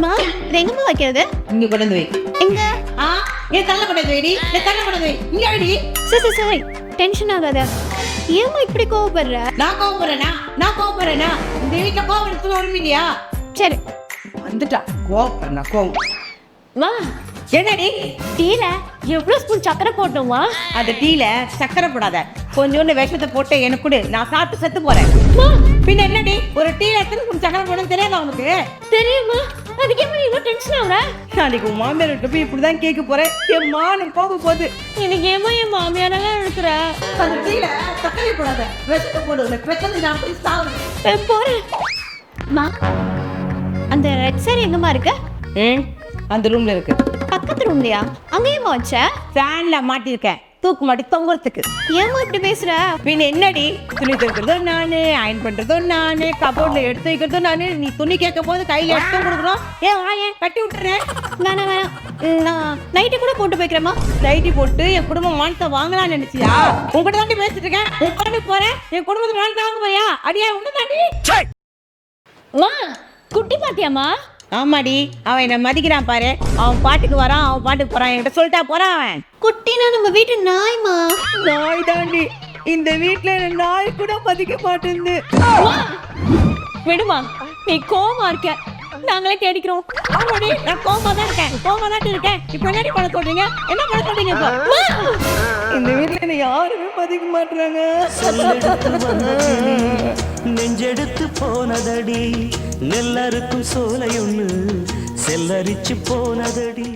மா இது எங்கம்மா வைக்கிறது? இங்க கொண்டு வந்து வை. எங்க? என் தள்ள கொண்டு வந்து வைடி. என் தள்ள கொண்டு வந்து வை. இங்க வைடி. சரி டென்ஷன் ஆகாத. ஏம்மா இப்படி கோவப்படுற? நான் கோவப்படுறேனா? இந்த வீட்டுல கோவம் எடுத்து ஒண்ணும் இல்லையா? சரி வந்துட்டா கோவப்படுறா கோவம். மா என்னடி டீல எவ்வளவு ஸ்பூன் சக்கரை போட்டோமா? அந்த டீல சக்கரை போடாத, கொஞ்சோண்டு விஷத்தை போட்டு எனக்கு கொடு, நான் சாப்பிட்டு செத்து போறேன். பின்ன என்னடி ஒரு டீல எத்தனை ஸ்பூன் சக்கரை போடணும் தெரியாதா உனக்கு? தெரியுமா? அதுக்கே நீ இவ்வளவு டென்ஷன் ஆகுற? நாளைக்கு உன் மாமியார் கிட்ட போய் இப்படிதான் கேட்க போறேன். என் மானம் போக போகுது. எனக்கு ஏமா என் மாமியாரெல்லாம் இருக்கிற? அந்த டீல சக்கரை போடாத, விஷத்தை போடு. உனக்கு பிரச்சனை நான் போய் சாவுறேன். போறேன். மா அந்த ரெட் சாரி எங்கம்மா இருக்கு? அந்த ரூம்ல இருக்கு. பக்கத்து ரூம்லயா? அங்கேயுமா வச்ச? ஃபேன்ல மாட்டிருக்கேன், தூக்கு மாட்டி தொங்குறதுக்கு. ஏமா இப்படி பேசுற? பின்ன என்னடி, துணி துவைக்கிறதும் நானு, அயன் பண்றதும் நானு, கபோர்ட்ல எடுத்து வைக்கிறதும் நானு. நீ துணி கேட்கும் போது கையில எடுத்து கொடுக்குறோம். வாயேன் கட்டி விட்டுறேன். வேணாம் நான் நைட்டு கூட போட்டு போய்க்கிறேம்மா. நைட்டி போட்டு என் குடும்பம் மானத்தை வாங்கலாம்னு நினைச்சியா? உங்ககிட்ட தாண்டி பேசிட்டு இருக்கேன். உன் குடும்பத்துக்கு போறேன், என் குடும்பத்தை மானத்தை வாங்க போறியா? அடியா உன்ன தாண்டி. மா குட்டி பாத்தியாமா? ஆமாடி, அவன் என்ன மதிக்கிறான் பாரு. அவன் பாட்டுக்கு வரான், அவன் பாட்டுக்கு போறான். என்கிட்ட சொல்லிட்டா போறான் அவன். குட்டினா நம்ம வீட்டு நாய்மா. நாய் தாண்டி, இந்த வீட்டுல நாய் கூட மதிக்க மாட்டேங்குது. விடுமா, நீ கோவமா இருக்க, நாங்களே தேடிக்கிறோம். ஆமாடி, நான் கோவமா தான் இருக்கேன். இப்ப என்னடி பண்ண சொல்றீங்க? என்ன பண்ண சொல்றீங்க இப்போ? இந்த வீட்டுல என்ன யாருமே மதிக்க மாட்டாங்க. நெஞ்செடுத்து போனதடி, நெல்லறுக்கும் சோலை ஒண்ணு செல்லரிச்சு போனதடி.